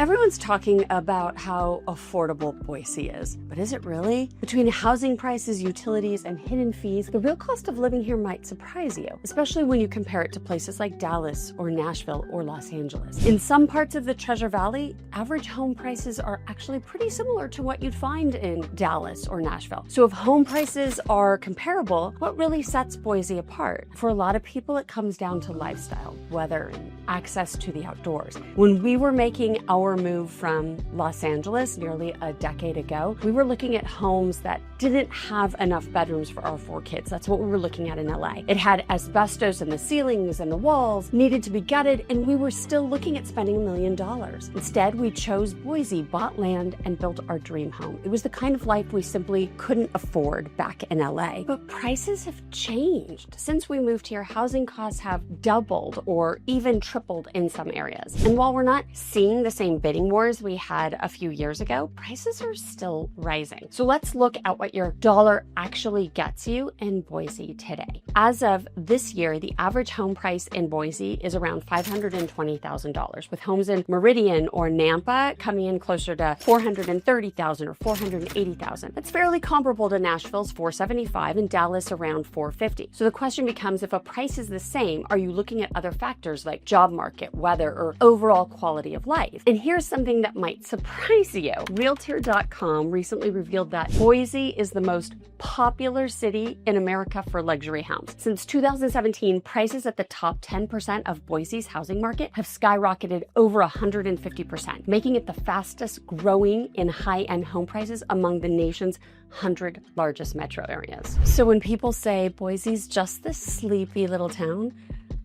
Everyone's talking about how affordable Boise is, but is it really? Between housing prices, utilities, and hidden fees, the real cost of living here might surprise you, especially when you compare it to places like Dallas or Nashville or Los Angeles. In some parts of the Treasure Valley, average home prices are actually pretty similar to what you'd find in Dallas or Nashville. So if home prices are comparable, what really sets Boise apart? For a lot of people, it comes down to lifestyle, weather, and access to the outdoors. When we were making our move from Los Angeles nearly a decade ago, we were looking at homes that didn't have enough bedrooms for our 4 kids. That's what we were looking at in LA. It had asbestos in the ceilings and the walls, needed to be gutted, and we were still looking at spending $1 million. Instead, we chose Boise, bought land, and built our dream home. It was the kind of life we simply couldn't afford back in LA. But prices have changed. Since we moved here, housing costs have doubled or even tripled in some areas. And while we're not seeing the same bidding wars we had a few years ago, prices are still rising. So let's look at what your dollar actually gets you in Boise today. As of this year, the average home price in Boise is around $520,000, with homes in Meridian or Nampa coming in closer to $430,000 or $480,000. That's fairly comparable to Nashville's $475,000 and Dallas around $450,000. So the question becomes, if a price is the same, are you looking at other factors like job market, weather, or overall quality of life? And here's something that might surprise you. Realtor.com recently revealed that Boise is the most popular city in America for luxury homes. Since 2017, prices at the top 10% of Boise's housing market have skyrocketed over 150%, making it the fastest growing in high-end home prices among the nation's 100 largest metro areas. So when people say Boise's just this sleepy little town,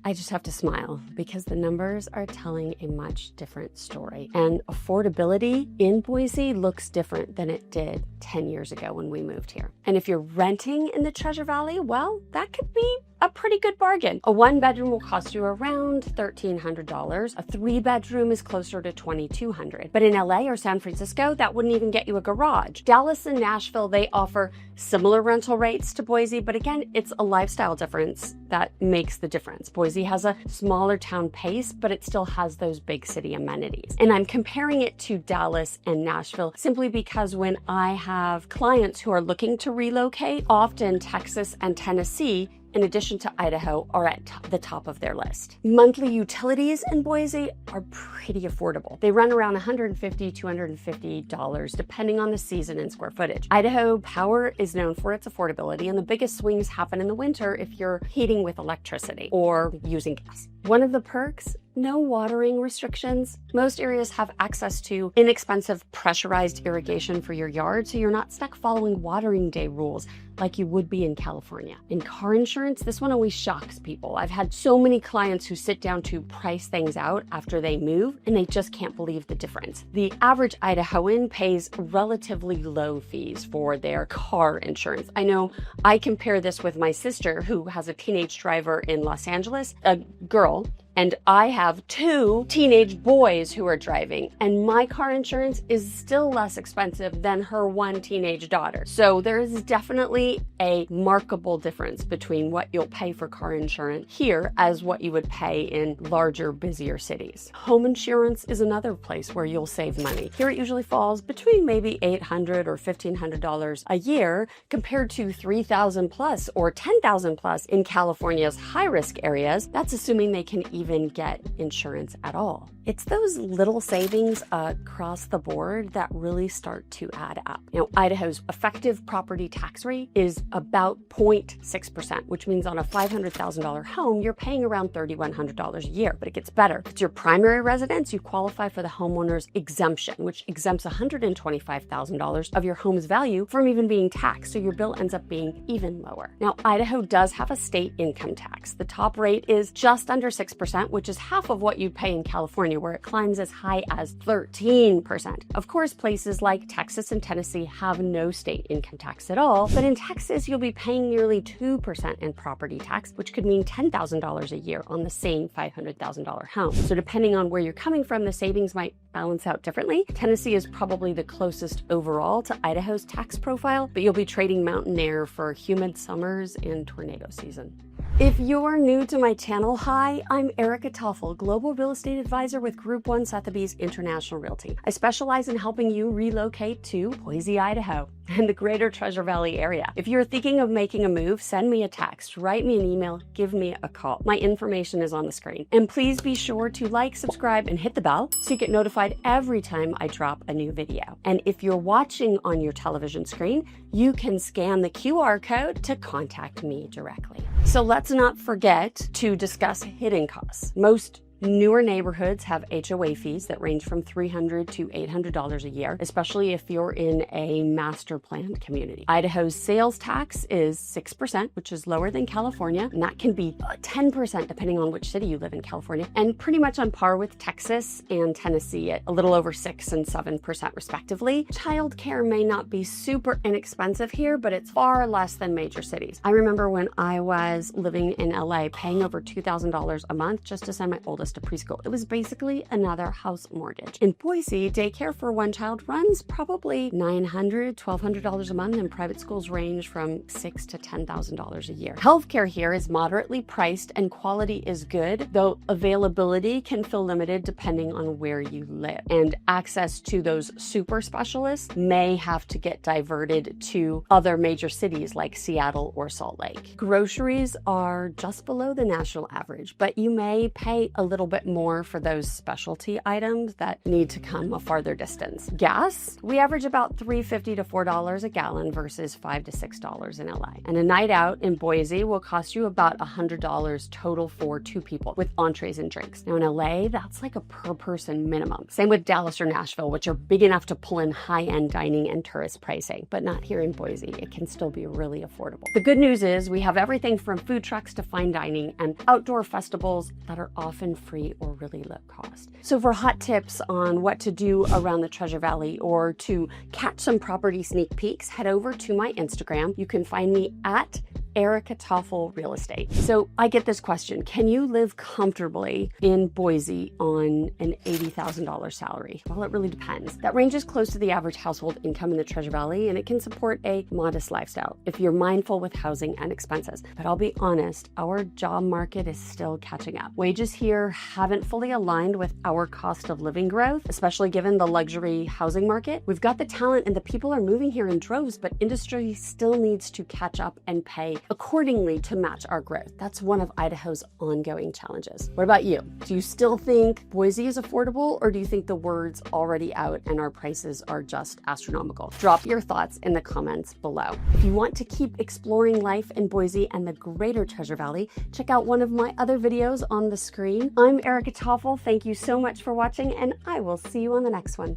I just have to smile because the numbers are telling a much different story. And affordability in Boise looks different than it did 10 years ago when we moved here. And if you're renting in the Treasure Valley, well, that could be a pretty good bargain. A 1-bedroom will cost you around $1,300. A 3-bedroom is closer to $2,200. But in LA or San Francisco, that wouldn't even get you a garage. Dallas and Nashville, they offer similar rental rates to Boise, but again, it's a lifestyle difference that makes the difference. Boise has a smaller town pace, but it still has those big city amenities. And I'm comparing it to Dallas and Nashville simply because when I have clients who are looking to relocate, often Texas and Tennessee, in addition to Idaho, are at the top of their list. Monthly utilities in Boise are pretty affordable. They run around $150, $250, depending on the season and square footage. Idaho Power is known for its affordability, and the biggest swings happen in the winter if you're heating with electricity or using gas. One of the perks, no watering restrictions. Most areas have access to inexpensive pressurized irrigation for your yard, so you're not stuck following watering day rules like you would be in California. In car insurance, this one always shocks people. I've had so many clients who sit down to price things out after they move, and they just can't believe the difference. The average Idahoan pays relatively low fees for their car insurance. I know I compare this with my sister, who has a teenage driver in Los Angeles, a girl, and I have 2 teenage boys who are driving, and my car insurance is still less expensive than her 1 teenage daughter. So there is definitely a markable difference between what you'll pay for car insurance here as what you would pay in larger, busier cities. Home insurance is another place where you'll save money. Here it usually falls between maybe $800 or $1,500 a year compared to $3,000 plus or $10,000 plus in California's high-risk areas. That's assuming they can even get insurance at all. It's those little savings across the board that really start to add up. Now, Idaho's effective property tax rate is about 0.6%, which means on a $500,000 home, you're paying around $3,100 a year. But it gets better. If it's your primary residence, you qualify for the homeowner's exemption, which exempts $125,000 of your home's value from even being taxed, so your bill ends up being even lower. Now, Idaho does have a state income tax. The top rate is just under 6%, which is half of what you'd pay in California, where it climbs as high as 13%. Of course, places like Texas and Tennessee have no state income tax at all, but in Texas, you'll be paying nearly 2% in property tax, which could mean $10,000 a year on the same $500,000 home. So depending on where you're coming from, the savings might balance out differently. Tennessee is probably the closest overall to Idaho's tax profile, but you'll be trading mountain air for humid summers and tornado season. If you're new to my channel, hi, I'm Erica Toffel, Global Real Estate Advisor with Group 1 Sotheby's International Realty. I specialize in helping you relocate to Boise, Idaho, and the greater Treasure Valley area. If you're thinking of making a move, send me a text, write me an email, give me a call. My information is on the screen. And please be sure to like, subscribe, and hit the bell so you get notified every time I drop a new video. And if you're watching on your television screen, you can scan the QR code to contact me directly. So let's not forget to discuss hidden costs. Most newer neighborhoods have HOA fees that range from $300 to $800 a year, especially if you're in a master planned community. Idaho's sales tax is 6%, which is lower than California, and that can be 10% depending on which city you live in California, and pretty much on par with Texas and Tennessee at a little over 6 and 7% respectively. Childcare may not be super inexpensive here, but it's far less than major cities. I remember when I was living in LA paying over $2,000 a month just to send my oldest to preschool. It was basically another house mortgage. In Boise, daycare for one child runs probably $900, $1,200 a month, and private schools range from $6,000 to $10,000 a year. Healthcare here is moderately priced and quality is good, though availability can feel limited depending on where you live. And access to those super specialists may have to get diverted to other major cities like Seattle or Salt Lake. Groceries are just below the national average, but you may pay a little bit more for those specialty items that need to come a farther distance. Gas, we average about $3.50 to $4 a gallon versus $5 to $6 in LA. And a night out in Boise will cost you about $100 total for 2 people with entrees and drinks. Now in LA, that's like a per person minimum. Same with Dallas or Nashville, which are big enough to pull in high-end dining and tourist pricing, but not here in Boise. It can still be really affordable. The good news is we have everything from food trucks to fine dining and outdoor festivals that are often free or really low cost. So for hot tips on what to do around the Treasure Valley or to catch some property sneak peeks, head over to my Instagram. You can find me at Erica Toffel Real Estate. So I get this question, can you live comfortably in Boise on an $80,000 salary? Well, it really depends. That ranges close to the average household income in the Treasure Valley, and it can support a modest lifestyle if you're mindful with housing and expenses. But I'll be honest, our job market is still catching up. Wages here haven't fully aligned with our cost of living growth, especially given the luxury housing market. We've got the talent and the people are moving here in droves, but industry still needs to catch up and pay accordingly to match our growth. That's one of Idaho's ongoing challenges. What about you? Do you still think Boise is affordable, or do you think the word's already out and our prices are just astronomical? Drop your thoughts in the comments below. If you want to keep exploring life in Boise and the greater Treasure Valley, check out one of my other videos on the screen. I'm Erica Toffel. Thank you so much for watching, and I will see you on the next one.